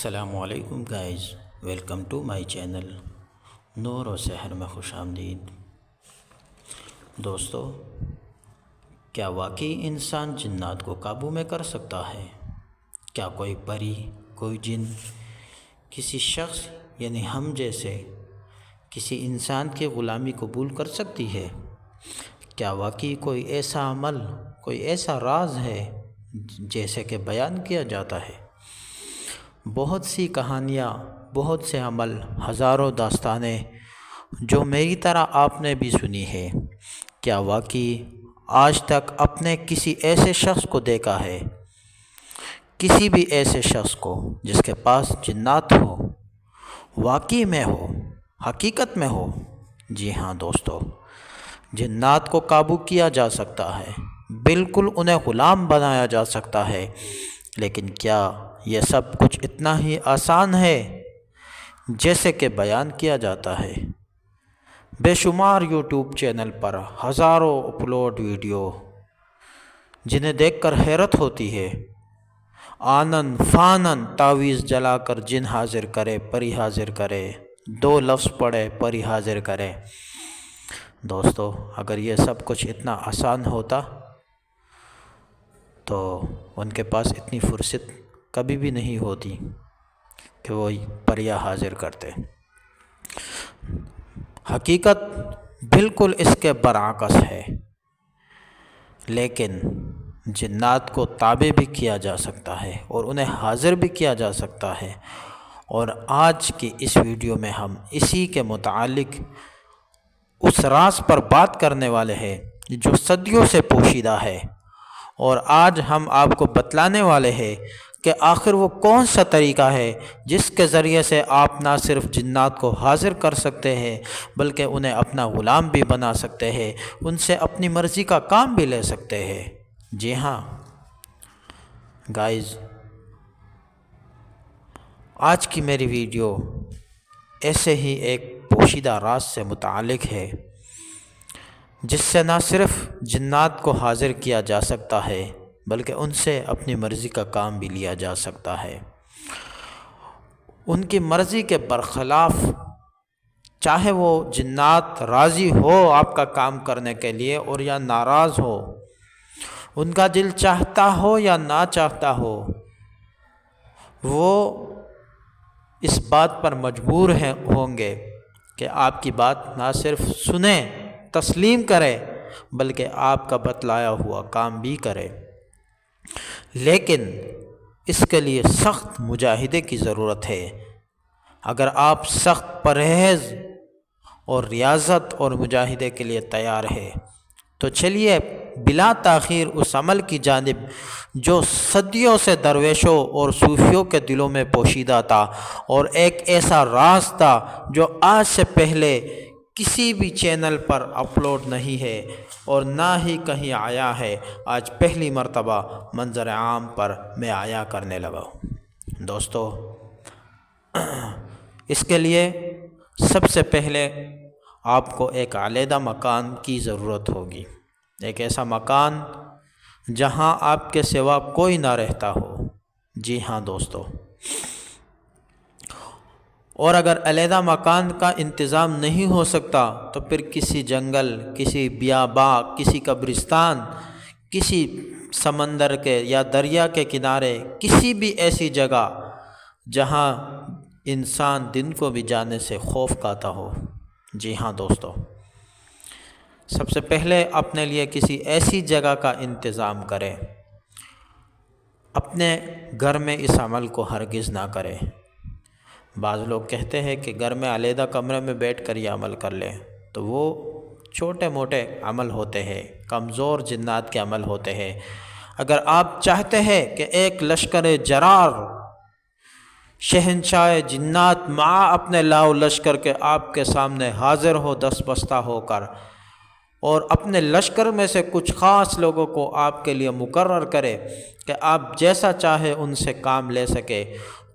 السلام علیکم guys, welcome to my channel Noor و سحر میں خوش آمدید۔ دوستو، کیا واقعی انسان جنات کو قابو میں کر سکتا ہے؟ کیا کوئی پری، کوئی جن کسی شخص یعنی ہم جیسے کسی انسان کی غلامی قبول کر سکتی ہے؟ کیا واقعی کوئی ایسا عمل، کوئی ایسا راز ہے جیسے کہ بیان کیا جاتا ہے؟ بہت سی کہانیاں، بہت سے عمل، ہزاروں داستانیں جو میری طرح آپ نے بھی سنی ہے۔ کیا واقعی آج تک اپنے کسی ایسے شخص کو دیکھا ہے، کسی بھی ایسے شخص کو جس کے پاس جنات ہو، واقعی میں ہو، حقیقت میں ہو؟ جی ہاں دوستو، جنات کو قابو کیا جا سکتا ہے، بالکل انہیں غلام بنایا جا سکتا ہے، لیکن کیا یہ سب کچھ اتنا ہی آسان ہے جیسے کہ بیان کیا جاتا ہے؟ بے شمار یوٹیوب چینل پر ہزاروں اپلوڈ ویڈیو جنہیں دیکھ کر حیرت ہوتی ہے۔ آنن فانن تعویذ جلا کر جن حاضر کرے، پری حاضر کرے، 2 لفظ پڑھے پری حاضر کرے۔ دوستو، اگر یہ سب کچھ اتنا آسان ہوتا تو ان کے پاس اتنی فرصت کبھی بھی نہیں ہوتی کہ وہ پریاں حاضر کرتے۔ حقیقت بالکل اس کے برعکس ہے، لیکن جنات کو تابع بھی کیا جا سکتا ہے اور انہیں حاضر بھی کیا جا سکتا ہے، اور آج کی اس ویڈیو میں ہم اسی کے متعلق اس راز پر بات کرنے والے ہیں جو صدیوں سے پوشیدہ ہے، اور آج ہم آپ کو بتلانے والے ہیں کہ آخر وہ کون سا طریقہ ہے جس کے ذریعے سے آپ نہ صرف جنات کو حاضر کر سکتے ہیں بلکہ انہیں اپنا غلام بھی بنا سکتے ہیں، ان سے اپنی مرضی کا کام بھی لے سکتے ہیں۔ جی ہاں گائز، آج کی میری ویڈیو ایسے ہی ایک پوشیدہ راز سے متعلق ہے جس سے نہ صرف جنات کو حاضر کیا جا سکتا ہے بلکہ ان سے اپنی مرضی کا کام بھی لیا جا سکتا ہے۔ ان کی مرضی کے برخلاف، چاہے وہ جنات راضی ہو آپ کا کام کرنے کے لیے اور یا ناراض ہو، ان کا دل چاہتا ہو یا نہ چاہتا ہو، وہ اس بات پر مجبور ہوں گے کہ آپ کی بات نہ صرف سنیں، تسلیم کرے، بلکہ آپ کا بتلایا ہوا کام بھی کرے۔ لیکن اس کے لیے سخت مجاہدے کی ضرورت ہے۔ اگر آپ سخت پرہیز اور ریاضت اور مجاہدے کے لیے تیار ہے تو چلیے بلا تاخیر اس عمل کی جانب جو صدیوں سے درویشوں اور صوفیوں کے دلوں میں پوشیدہ تھا، اور ایک ایسا راز تھا جو آج سے پہلے کسی بھی چینل پر اپلوڈ نہیں ہے اور نہ ہی کہیں آیا ہے، آج پہلی مرتبہ منظر عام پر میں آیا کرنے لگا ہوں۔ دوستو، اس کے لیے سب سے پہلے آپ کو ایک علیحدہ مکان کی ضرورت ہوگی، ایک ایسا مکان جہاں آپ کے سوا کوئی نہ رہتا ہو۔ جی ہاں دوستو، اور اگر علیحدہ مکان کا انتظام نہیں ہو سکتا تو پھر کسی جنگل، کسی بیاباں، کسی قبرستان، کسی سمندر کے یا دریا کے کنارے، کسی بھی ایسی جگہ جہاں انسان دن کو بھی جانے سے خوف کھاتا ہو۔ جی ہاں دوستو، سب سے پہلے اپنے لیے کسی ایسی جگہ کا انتظام کریں۔ اپنے گھر میں اس عمل کو ہرگز نہ کریں۔ بعض لوگ کہتے ہیں کہ گھر میں علیحدہ کمرے میں بیٹھ کر یہ عمل کر لیں، تو وہ چھوٹے موٹے عمل ہوتے ہیں، کمزور جنات کے عمل ہوتے ہیں۔ اگر آپ چاہتے ہیں کہ ایک لشکر جرار، شہنشاہ جنات مع اپنے لاؤ لشکر کے آپ کے سامنے حاضر ہو دست بستہ ہو کر، اور اپنے لشکر میں سے کچھ خاص لوگوں کو آپ کے لیے مقرر کرے کہ آپ جیسا چاہے ان سے کام لے سکے،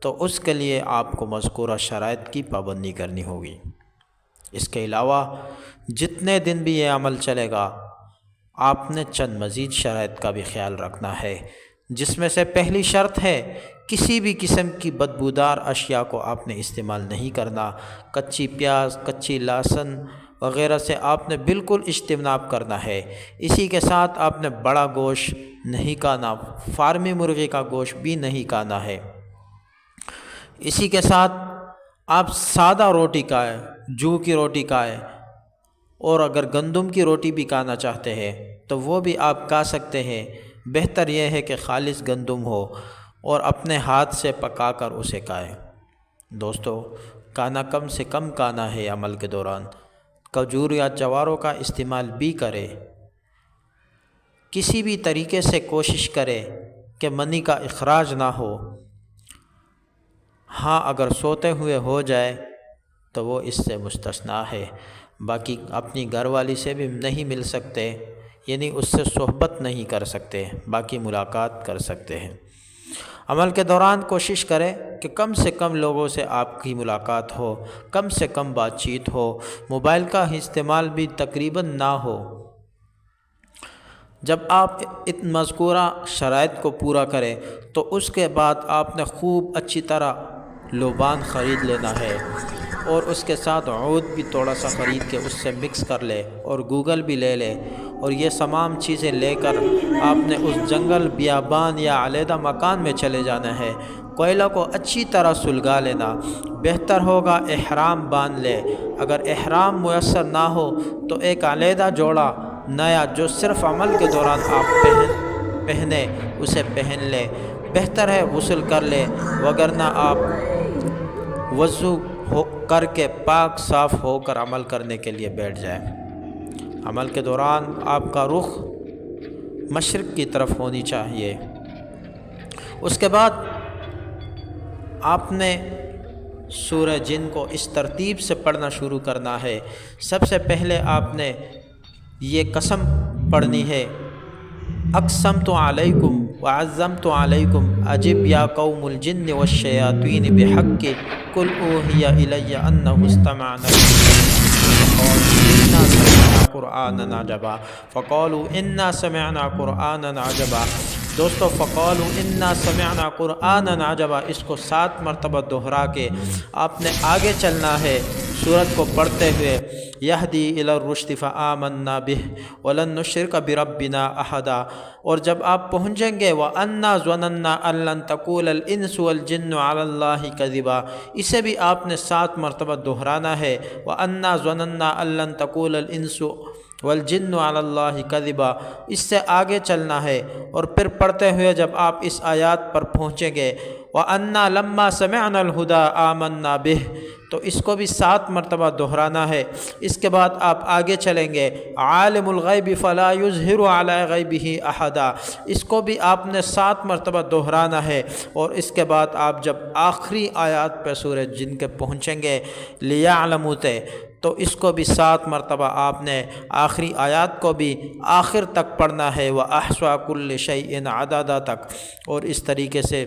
تو اس کے لیے آپ کو مذکورہ شرائط کی پابندی کرنی ہوگی۔ اس کے علاوہ جتنے دن بھی یہ عمل چلے گا، آپ نے چند مزید شرائط کا بھی خیال رکھنا ہے، جس میں سے پہلی شرط ہے کسی بھی قسم کی بدبودار اشیاء کو آپ نے استعمال نہیں کرنا۔ کچی پیاز، کچی لہسن وغیرہ سے آپ نے بالکل اجتناب کرنا ہے۔ اسی کے ساتھ آپ نے بڑا گوشت نہیں کھانا، فارمی مرغی کا گوشت بھی نہیں کھانا ہے۔ اسی کے ساتھ آپ سادہ روٹی کھائیں، جو کی روٹی کھائیں، اور اگر گندم کی روٹی بھی کھانا چاہتے ہیں تو وہ بھی آپ کھا سکتے ہیں۔ بہتر یہ ہے کہ خالص گندم ہو اور اپنے ہاتھ سے پکا کر اسے کھائیں۔ دوستو، کھانا کم سے کم کھانا ہے عمل کے دوران۔ کھجور یا جواروں کا استعمال بھی کرے۔ کسی بھی طریقے سے کوشش کرے کہ منی کا اخراج نہ ہو۔ ہاں، اگر سوتے ہوئے ہو جائے تو وہ اس سے مستثنیٰ ہے۔ باقی اپنی گھر والی سے بھی نہیں مل سکتے، یعنی اس سے صحبت نہیں کر سکتے، باقی ملاقات کر سکتے ہیں۔ عمل کے دوران کوشش کریں کہ کم سے کم لوگوں سے آپ کی ملاقات ہو، کم سے کم بات چیت ہو، موبائل کا استعمال بھی تقریباً نہ ہو۔ جب آپ ان مذکورہ شرائط کو پورا کریں تو اس کے بعد آپ نے خوب اچھی طرح لوبان خرید لینا ہے، اور اس کے ساتھ عود بھی تھوڑا سا خرید کے اس سے مکس کر لے، اور گوگل بھی لے لے، اور یہ تمام چیزیں لے کر آپ نے اس جنگل، بیابان یا علیحدہ مکان میں چلے جانا ہے۔ کوئلہ کو اچھی طرح سلگا لینا۔ بہتر ہوگا احرام باندھ لے۔ اگر احرام میسر نہ ہو تو ایک علیحدہ جوڑا نیا جو صرف عمل کے دوران آپ پہنے اسے پہن لے۔ بہتر ہے غسل کر لے، وگرنہ آپ وضو کر کے پاک صاف ہو کر عمل کرنے کے لیے بیٹھ جائیں۔ عمل کے دوران آپ کا رخ مشرق کی طرف ہونی چاہیے۔ اس کے بعد آپ نے سورہ جن کو اس ترتیب سے پڑھنا شروع کرنا ہے۔ سب سے پہلے آپ نے یہ قسم پڑھنی ہے، اقسمت علیکم وعزمت علیکم اجب یا قوم الجن والشیاطین بحق قل اوحی الی انہ استمع فقالوا انا سمعنا قرآنا عجبا۔ دوستو، فقالوا انا سمعنا قرآنا عجبا اس کو 7 مرتبہ دہرا کے آپ نے آگے چلنا ہے سورت کو پڑھتے ہوئے۔ یہدی الی الرشد فآمنا بہ ولن نشرک بربنا احدا، اور جب آپ پہنچیں گے وَأَنَّا ظَنَنَّا أَن لَّن تَقُولَ الْإِنسُ وَالْجِنُّ عَلَى اللَّهِ كَذِبًا، اسے بھی آپ نے 7 مرتبہ دہرانا ہے۔ وَأَنَّا ظَنَنَّا أَن لَّن تَقُولَ الْإِنسُ وَالْجِنُّ عَلَى اللَّهِ كَذِبًا، اس سے آگے چلنا ہے۔ اور پھر پڑھتے ہوئے جب آپ اس آیات پر پہنچیں گے وَأَنَّا لَمَّا سَمِعْنَا الْهُدَىٰ آمَنَّا بِهِ، تو اس کو بھی 7 مرتبہ دہرانا ہے۔ اس کے بعد آپ آگے چلیں گے عالم الغیب فلا یظہر علی غیبہ احدا، اس کو بھی آپ نے 7 مرتبہ دہرانا ہے۔ اور اس کے بعد آپ جب آخری آیات پہ سورہ جن کے پہنچیں گے لیعلموا تے، تو اس کو بھی 7 مرتبہ آپ نے آخری آیات کو بھی آخر تک پڑھنا ہے، وَأَحْصَىٰ كُلِّ شَيْءٍ عَدَدًا تک۔ اور اس طریقے سے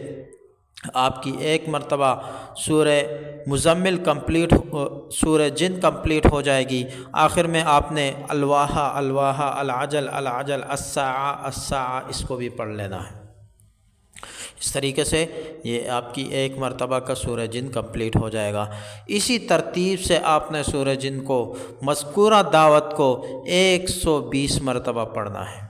آپ کی 1 مرتبہ سورہ مزمل کمپلیٹ، سورہ جن کمپلیٹ ہو جائے گی۔ آخر میں آپ نے الواحہ الواحہ، العجل العجل، الساعہ الساعہ، اس کو بھی پڑھ لینا ہے۔ اس طریقے سے یہ آپ کی 1 مرتبہ کا سورہ جن کمپلیٹ ہو جائے گا۔ اسی ترتیب سے آپ نے سورہ جن کو، مذکورہ دعوت کو 120 مرتبہ پڑھنا ہے۔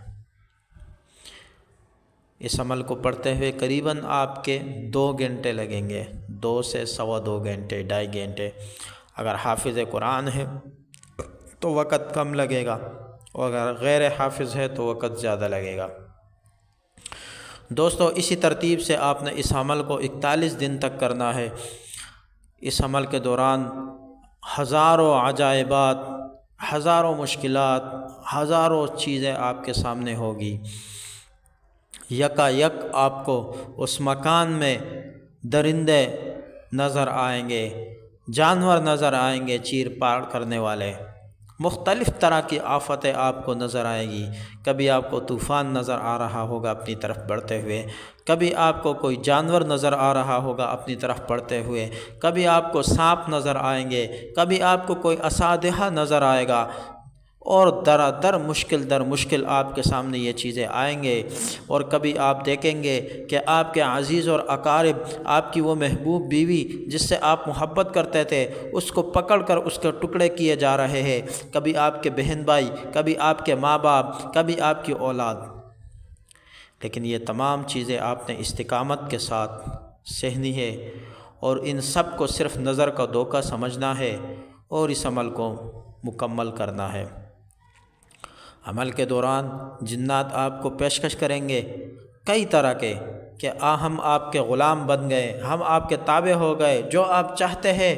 اس عمل کو پڑھتے ہوئے قریباً آپ کے 2 گھنٹے لگیں گے، 2 سے 2.25 گھنٹے، 2.5 گھنٹے۔ اگر حافظ قرآن ہے تو وقت کم لگے گا، اور اگر غیر حافظ ہے تو وقت زیادہ لگے گا۔ دوستو، اسی ترتیب سے آپ نے اس عمل کو 41 دن تک کرنا ہے۔ اس عمل کے دوران ہزاروں عجائبات، ہزاروں مشکلات، ہزاروں چیزیں آپ کے سامنے ہوگی۔ یکا یک آپ کو اس مکان میں درندے نظر آئیں گے، جانور نظر آئیں گے چیر پاڑ کرنے والے، مختلف طرح کی آفتیں آپ کو نظر آئیں گی۔ کبھی آپ کو طوفان نظر آ رہا ہوگا اپنی طرف بڑھتے ہوئے، کبھی آپ کو کوئی جانور نظر آ رہا ہوگا اپنی طرف بڑھتے ہوئے، کبھی آپ کو سانپ نظر آئیں گے، کبھی آپ کو کوئی اژدہا نظر آئے گا، اور در مشکل آپ کے سامنے یہ چیزیں آئیں گے، اور کبھی آپ دیکھیں گے کہ آپ کے عزیز اور اقارب، آپ کی وہ محبوب بیوی جس سے آپ محبت کرتے تھے، اس کو پکڑ کر اس کے ٹکڑے کیے جا رہے ہیں، کبھی آپ کے بہن بھائی، کبھی آپ کے ماں باپ، کبھی آپ کی اولاد۔ لیکن یہ تمام چیزیں آپ نے استقامت کے ساتھ سہنی ہے، اور ان سب کو صرف نظر کا دھوکہ سمجھنا ہے اور اس عمل کو مکمل کرنا ہے۔ عمل کے دوران جنات آپ کو پیشکش کریں گے کئی طرح کے کہ ہم آپ کے غلام بن گئے، ہم آپ کے تابع ہو گئے، جو آپ چاہتے ہیں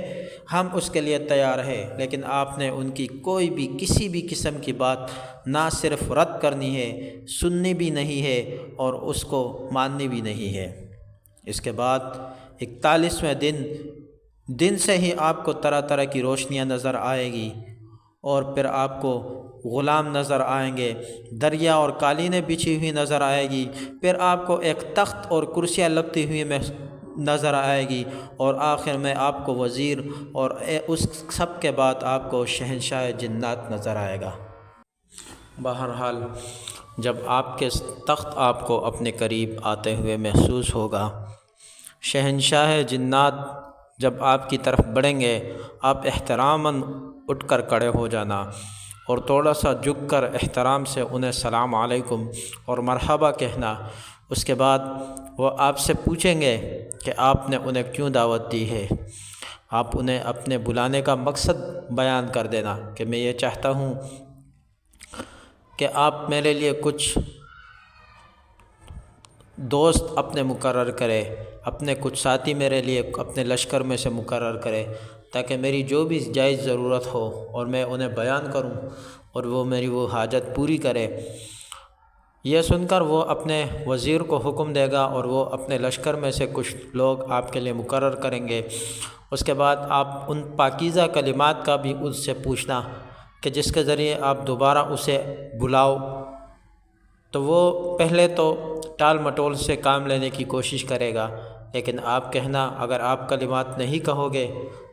ہم اس کے لیے تیار ہیں۔ لیکن آپ نے ان کی کوئی بھی کسی بھی قسم کی بات نہ صرف رد کرنی ہے، سننی بھی نہیں ہے، اور اس کو ماننی بھی نہیں ہے۔ اس کے بعد 41ویں دن سے ہی آپ کو طرح طرح کی روشنیاں نظر آئے گی، اور پھر آپ کو غلام نظر آئیں گے، دریا اور قالینیں بچھی ہوئی نظر آئے گی، پھر آپ کو ایک تخت اور کرسیاں لگتی ہوئی نظر آئے گی، اور آخر میں آپ کو وزیر، اور اس سب کے بعد آپ کو شہنشاہ جنات نظر آئے گا۔ بہرحال جب آپ کے تخت آپ کو اپنے قریب آتے ہوئے محسوس ہوگا، شہنشاہ جنات جب آپ کی طرف بڑھیں گے، آپ احتراماً اٹھ کر کھڑے ہو جانا، اور تھوڑا سا جھک کر احترام سے انہیں السلام علیکم اور مرحبا کہنا۔ اس کے بعد وہ آپ سے پوچھیں گے کہ آپ نے انہیں کیوں دعوت دی ہے۔ آپ انہیں اپنے بلانے کا مقصد بیان کر دینا کہ میں یہ چاہتا ہوں کہ آپ میرے لیے کچھ دوست اپنے مقرر کرے، اپنے کچھ ساتھی میرے لیے اپنے لشکر میں سے مقرر کرے، تاکہ میری جو بھی جائز ضرورت ہو اور میں انہیں بیان کروں، اور وہ میری وہ حاجت پوری کرے۔ یہ سن کر وہ اپنے وزیر کو حکم دے گا، اور وہ اپنے لشکر میں سے کچھ لوگ آپ کے لیے مقرر کریں گے۔ اس کے بعد آپ ان پاکیزہ کلمات کا بھی اس سے پوچھنا کہ جس کے ذریعے آپ دوبارہ اسے بلاؤ۔ تو وہ پہلے تو ٹال مٹول سے کام لینے کی کوشش کرے گا، لیکن آپ کہنا اگر آپ کلمات نہیں کہو گے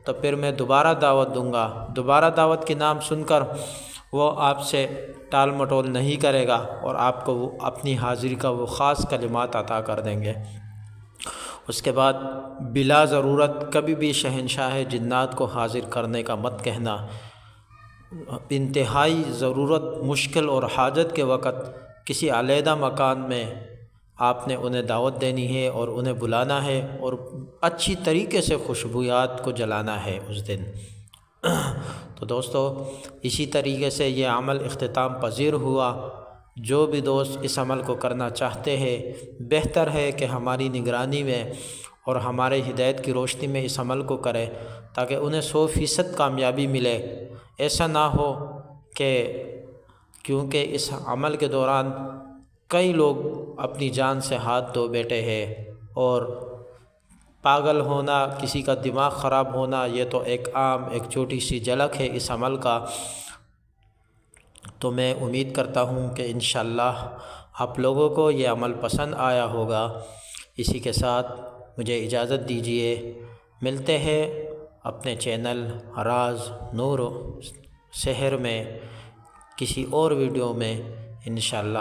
تو پھر میں دوبارہ دعوت دوں گا۔ دوبارہ دعوت کے نام سن کر وہ آپ سے ٹال مٹول نہیں کرے گا، اور آپ کو وہ اپنی حاضری کا وہ خاص کلمات عطا کر دیں گے۔ اس کے بعد بلا ضرورت کبھی بھی شہنشاہ جنات کو حاضر کرنے کا مت کہنا۔ انتہائی ضرورت، مشکل اور حاجت کے وقت کسی علیحدہ مکان میں آپ نے انہیں دعوت دینی ہے اور انہیں بلانا ہے، اور اچھی طریقے سے خوشبویات کو جلانا ہے اس دن۔ تو دوستو، اسی طریقے سے یہ عمل اختتام پذیر ہوا۔ جو بھی دوست اس عمل کو کرنا چاہتے ہیں، بہتر ہے کہ ہماری نگرانی میں اور ہمارے ہدایت کی روشنی میں اس عمل کو کرے، تاکہ انہیں 100% کامیابی ملے۔ ایسا نہ ہو کہ کیونکہ اس عمل کے دوران کئی لوگ اپنی جان سے ہاتھ دھو بیٹھے ہیں، اور پاگل ہونا، کسی کا دماغ خراب ہونا، یہ تو ایک چھوٹی سی جھلک ہے اس عمل کا۔ تو میں امید کرتا ہوں کہ انشاءاللہ آپ لوگوں کو یہ عمل پسند آیا ہوگا۔ اسی کے ساتھ مجھے اجازت دیجیے، ملتے ہیں اپنے چینل راز نور سحر میں کسی اور ویڈیو میں انشاءاللہ۔